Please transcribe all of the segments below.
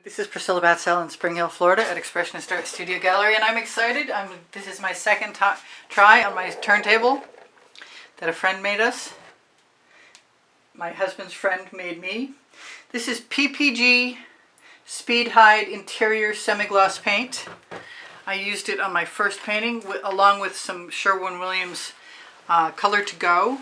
This is Priscilla Batzell in Spring Hill, Florida at Expressionist Art Studio Gallery, and I'm excited. This is my second try on my turntable that a friend made us. My husband's friend made me. This is PPG Speedhide Interior Semi-Gloss Paint. I used it on my first painting along with some Sherwin Williams Color to Go.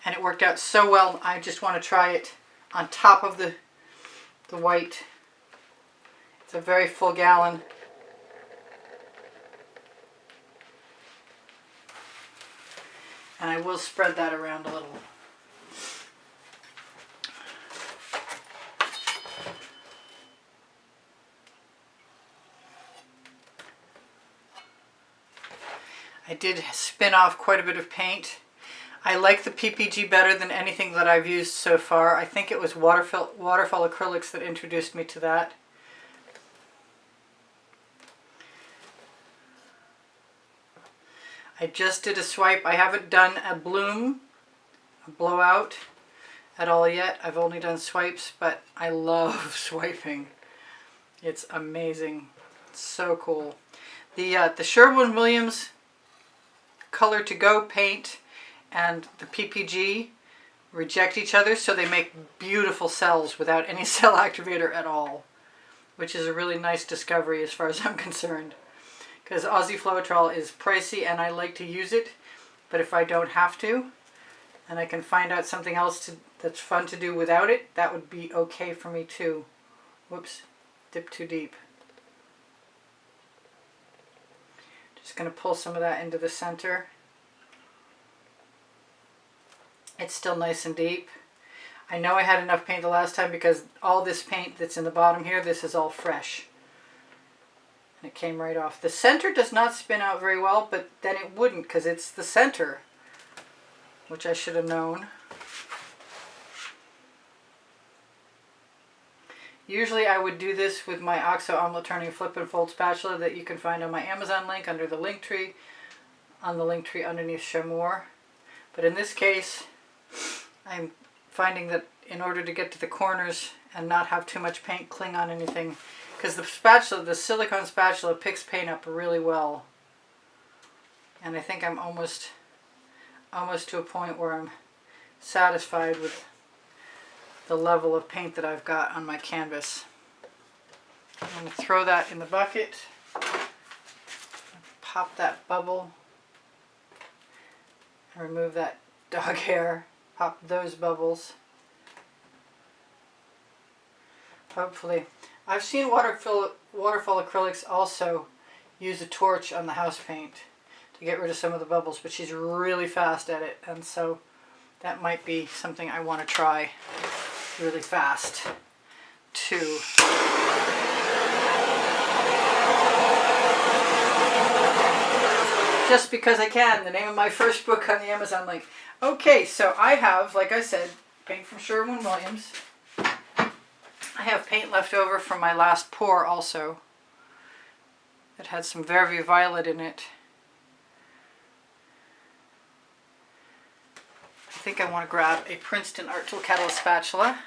And it worked out so well, I just want to try it on top of the white. It's a very full gallon. And I will spread that around a little. I did spin off quite a bit of paint. I like the PPG better than anything that I've used so far. I think it was Waterfall Acrylics that introduced me to that. I just did a swipe. I haven't done a blowout at all yet. I've only done swipes, but I love swiping. It's amazing. It's so cool. The Sherwin Williams Color to Go paint and the PPG reject each other, so they make beautiful cells without any cell activator at all, which is a really nice discovery as far as I'm concerned. Because Aussie Floetrol is pricey and I like to use it, but if I don't have to, and I can find out something else that's fun to do without it, that would be okay for me too. Whoops, dip too deep. Just going to pull some of that into the center. It's still nice and deep. I know I had enough paint the last time because all this paint that's in the bottom here, this is all fresh. And it came right off. The center does not spin out very well, but then it wouldn't because it's the center, which I should have known. Usually I would do this with my OXO Omelette Turning Flip and Fold spatula that you can find on my Amazon link under the link tree, on the link tree underneath Show More. But in this case, I'm finding that in order to get to the corners and not have too much paint cling on anything, because the spatula, the silicone spatula, picks paint up really well. And I think I'm almost to a point where I'm satisfied with the level of paint that I've got on my canvas. I'm going to throw that in the bucket, pop that bubble, and remove that dog hair, pop those bubbles. Hopefully. I've seen Waterfall Acrylics also use a torch on the house paint to get rid of some of the bubbles, but she's really fast at it, and so that might be something I want to try really fast too. Just because I can, the name of my first book on the Amazon link. Okay, so I have, like I said, paint from Sherwin Williams. I have paint left over from my last pour also. It had some Very Violet in it. I think I want to grab a Princeton Art Tool Catalyst spatula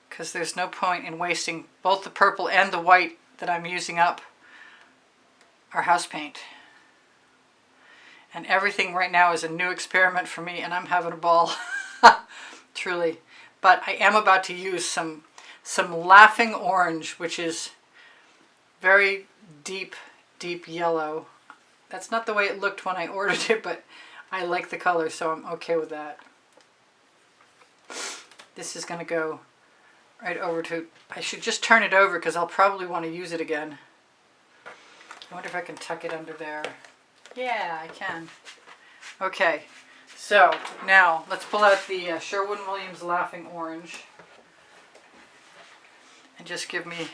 because there's no point in wasting both the purple and the white that I'm using up are house paint. And everything right now is a new experiment for me, and I'm having a ball, truly. But I am about to use some Laughing Orange, which is very deep, deep yellow. That's not the way it looked when I ordered it, but I like the color, so I'm okay with that. This is going to go right over to, I should just turn it over because I'll probably want to use it again. I wonder if I can tuck it under there. Yeah, I can. Okay, so now let's pull out the Sherwin Williams Laughing Orange and just give me,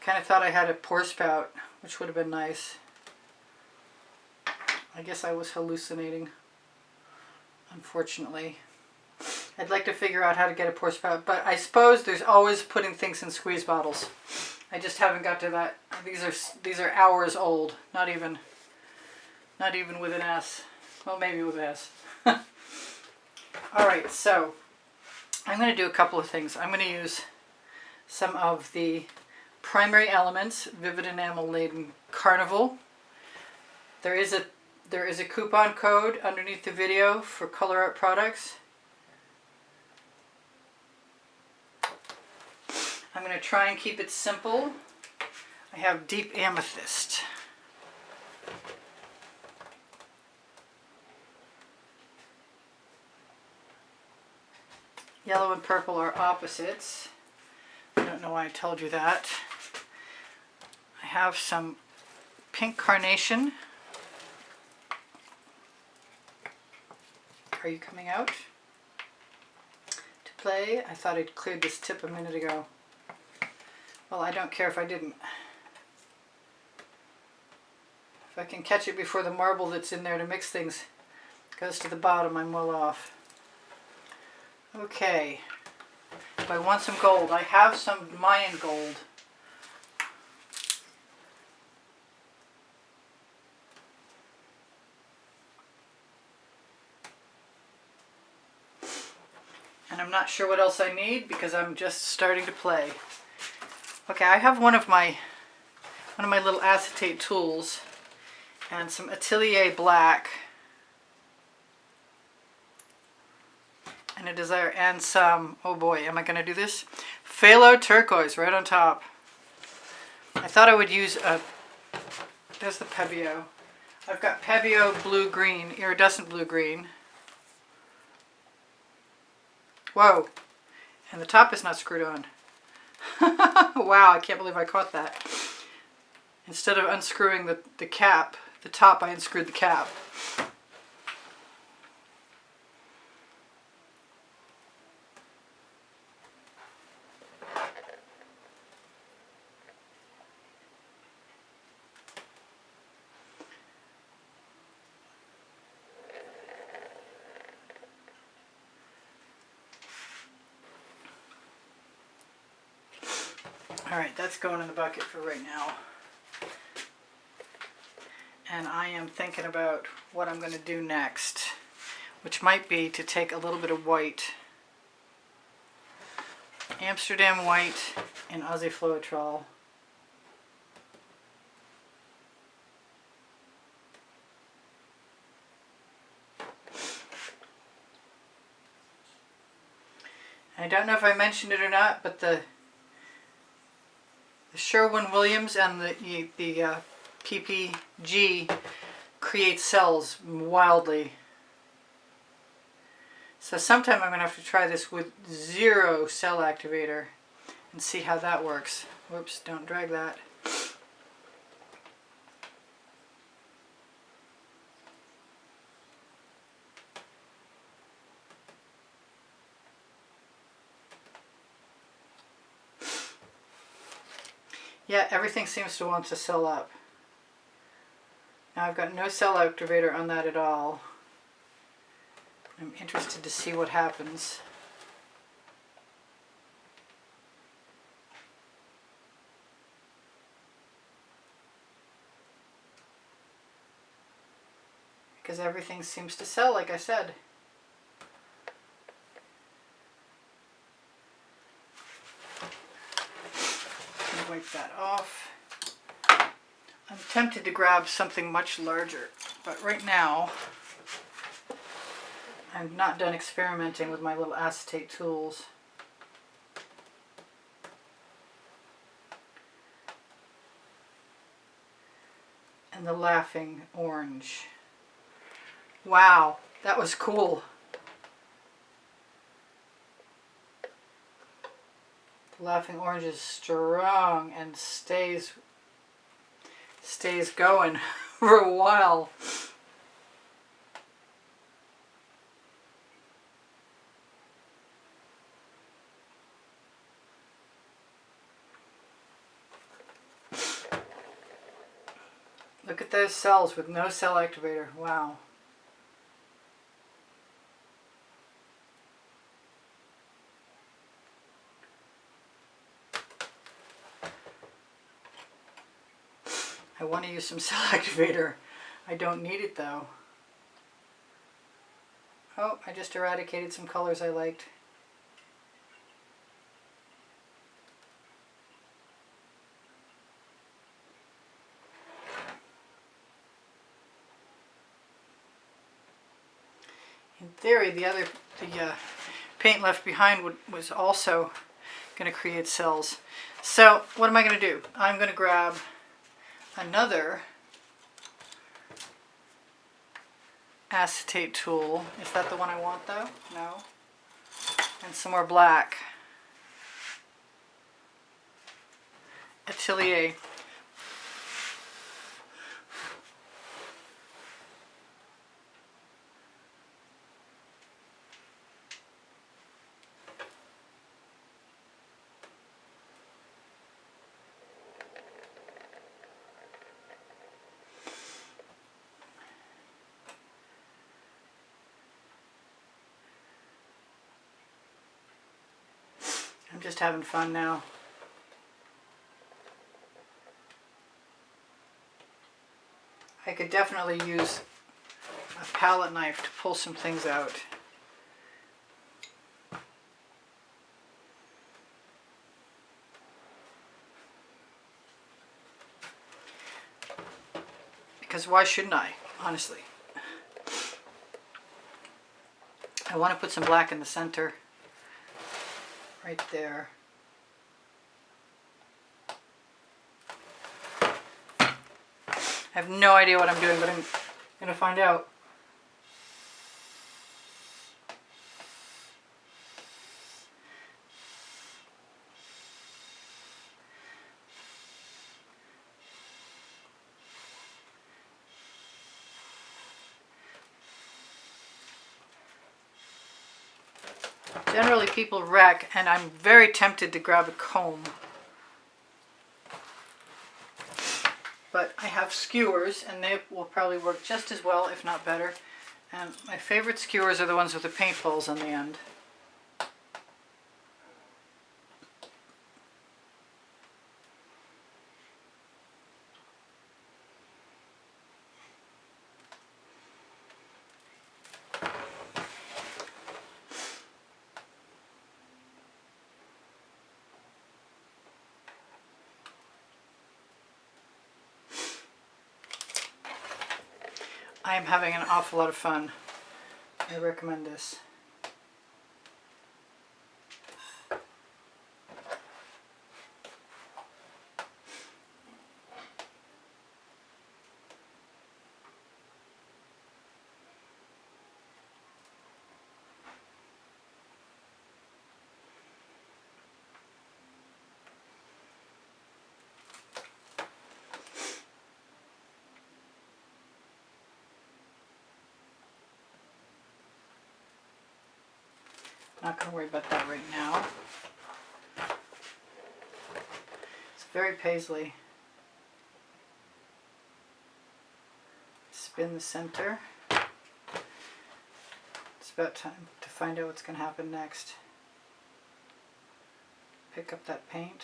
kind of thought I had a pour spout, which would have been nice. I guess I was hallucinating, unfortunately. I'd like to figure out how to get a pour spout, but I suppose there's always putting things in squeeze bottles. I just haven't got to that. These are hours old. Not even with an S. Well, maybe with an S. Alright, so I'm going to do a couple of things. I'm going to use some of the Primary Elements Vivid Enamel Laden Carnival. There is a coupon code underneath the video for Colourarte products. I'm going to try and keep it simple. I have Deep Amethyst. Yellow and purple are opposites. I don't know why I told you that. I have some pink carnation. Are you coming out to play? I thought I'd cleared this tip a minute ago. Well, I don't care if I didn't. If I can catch it before the marble that's in there to mix things goes to the bottom, I'm well off. Okay. If I want some gold, I have some Mayan gold. And I'm not sure what else I need because I'm just starting to play. Okay, I have one of my little acetate tools and some Atelier black and a desire and some, oh boy, am I going to do this? Phthalo turquoise right on top. I thought I would use there's the Pebeo. I've got Pebeo blue-green, iridescent blue-green. Whoa, and the top is not screwed on. Wow, I can't believe I caught that. Instead of unscrewing the cap, the top, I unscrewed the cap. Alright, that's going in the bucket for right now. And I am thinking about what I'm going to do next, which might be to take a little bit of white, Amsterdam white and Aussie Floetrol. I don't know if I mentioned it or not, but the Sherwin Williams and the PPG create cells wildly. So sometime I'm going to have to try this with 0 cell activator and see how that works. Whoops, don't drag that. Yeah, everything seems to want to cell up. Now I've got no cell activator on that at all. I'm interested to see what happens. Because everything seems to cell, like I said. Wipe that off. I'm tempted to grab something much larger, but right now I'm not done experimenting with my little acetate tools. And the laughing orange. Wow, that was cool. Laughing orange is strong and stays going for a while. Look at those cells with no cell activator. Wow. I want to use some cell activator. I don't need it though. Oh, I just eradicated some colors I liked. In theory, the paint left behind was also going to create cells. So what am I going to do? I'm going to grab another acetate tool. Is that the one I want though? No. And some more black. Atelier. I'm just having fun now. I could definitely use a palette knife to pull some things out. Because why shouldn't I, honestly? I want to put some black in the center. Right there. I have no idea what I'm doing, but I'm going to find out. Generally people wreck, and I'm very tempted to grab a comb. But I have skewers, and they will probably work just as well, if not better. And my favorite skewers are the ones with the paintballs on the end. I am having an awful lot of fun. I recommend this. Not going to worry about that right now. It's very paisley. Spin the center. It's about time to find out what's going to happen next. Pick up that paint.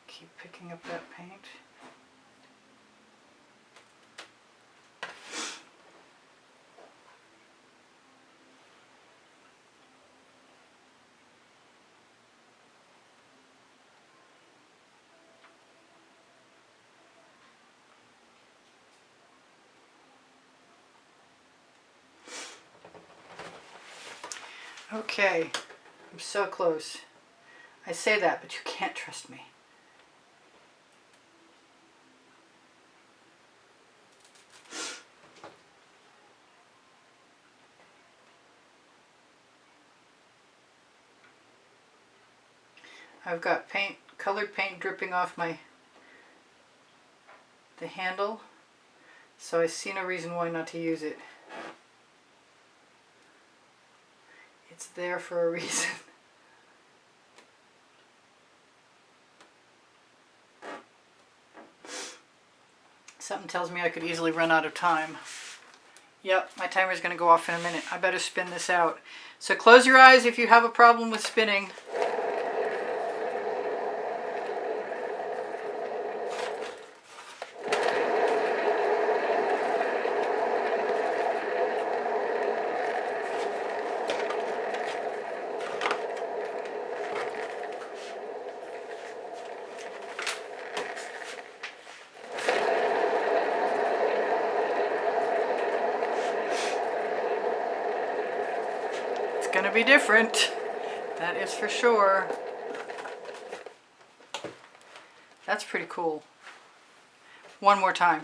Keep picking up that paint. Okay, I'm so close. I say that, but you can't trust me. I've got paint, colored paint dripping off the handle, so I see no reason why not to use it. It's there for a reason. Something tells me I could easily run out of time. Yep, my timer's going to go off in a minute. I better spin this out. So close your eyes if you have a problem with spinning. going to be different. That is for sure. That's pretty cool. One more time.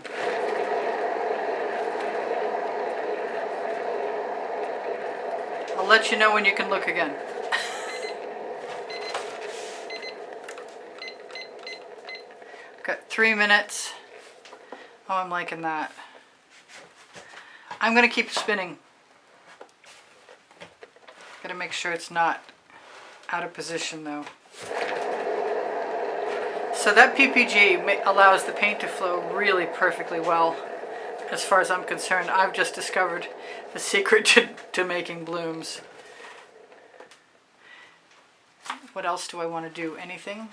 I'll let you know when you can look again. Got 3 minutes. Oh, I'm liking that. I'm going to keep spinning. Gotta make sure it's not out of position though. So that PPG allows the paint to flow really perfectly well. As far as I'm concerned, I've just discovered the secret to making blooms. What else do I want to do? Anything?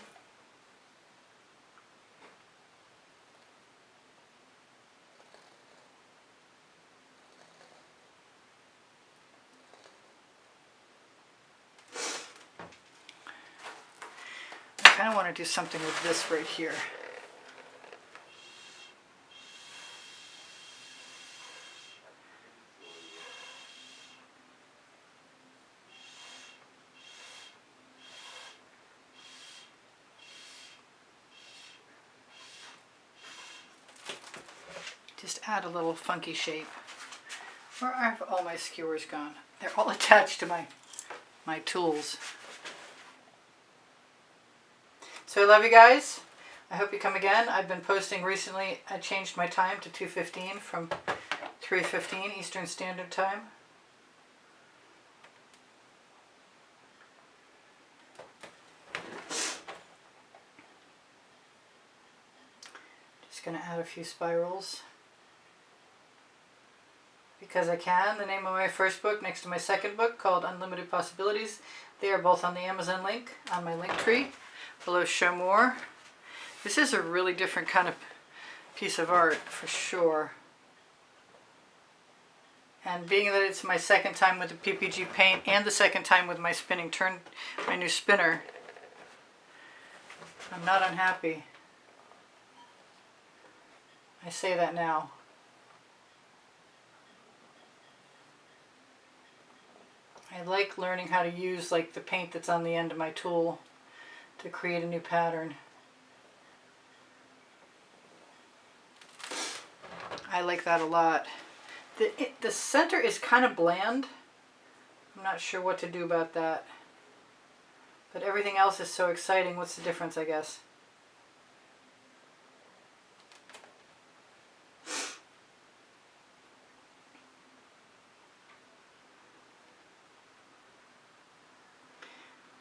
I kind of want to do something with this right here. Just add a little funky shape. Where have all my skewers gone? They're all attached to my tools. So I love you guys. I hope you come again. I've been posting recently. I changed my time to 2:15 from 3:15 Eastern Standard Time. Just going to add a few spirals. Because I can. The name of my first book next to my second book called Unlimited Possibilities. They are both on the Amazon link on my link tree. Below show more. This is a really different kind of piece of art for sure. And being that it's my second time with the PPG paint and the second time with my my new spinner, I'm not unhappy. I say that now. I like learning how to use like the paint that's on the end of my tool to create a new pattern. I like that a lot. The center is kind of bland. I'm not sure what to do about that. But everything else is so exciting. What's the difference, I guess?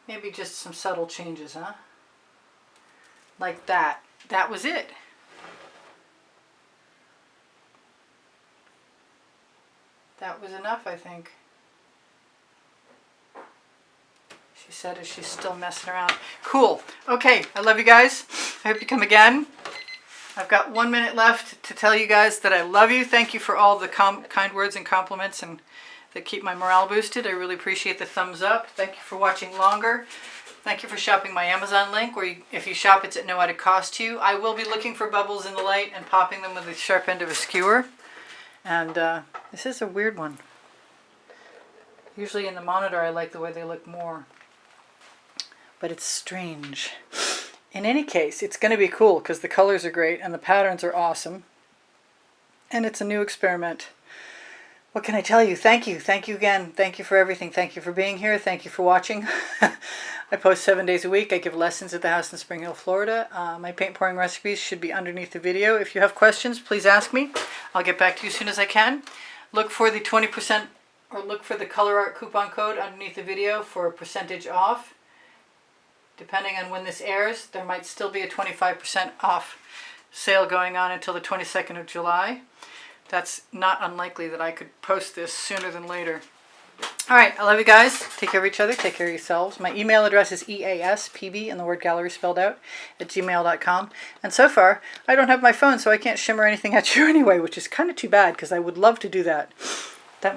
Maybe just some subtle changes, huh? Like that. That was it. That was enough, I think. She said as she's still messing around. Cool. Okay, I love you guys. I hope you come again. I've got 1 minute left to tell you guys that I love you. Thank you for all the kind words and compliments and that keep my morale boosted. I really appreciate the thumbs up. Thank you for watching longer. Thank you for shopping my Amazon link, where if you shop, it's at no added cost to you. I will be looking for bubbles in the light and popping them with the sharp end of a skewer. And this is a weird one. Usually in the monitor, I like the way they look more. But it's strange. In any case, it's going to be cool because the colors are great and the patterns are awesome. And it's a new experiment. What can I tell you? Thank you. Thank you again. Thank you for everything. Thank you for being here. Thank you for watching. I post 7 days a week. I give lessons at the house in Spring Hill, Florida. My paint pouring recipes should be underneath the video. If you have questions, please ask me. I'll get back to you as soon as I can. Look for the 20% or look for the Colourarte coupon code underneath the video for a percentage off. Depending on when this airs, there might still be a 25% off sale going on until the 22nd of July. That's not unlikely that I could post this sooner than later. All right, I love you guys. Take care of each other. Take care of yourselves. My email address is easpb and the word gallery spelled out at gmail.com. And so far, I don't have my phone, so I can't shimmer anything at you anyway, which is kind of too bad because I would love to do that. That might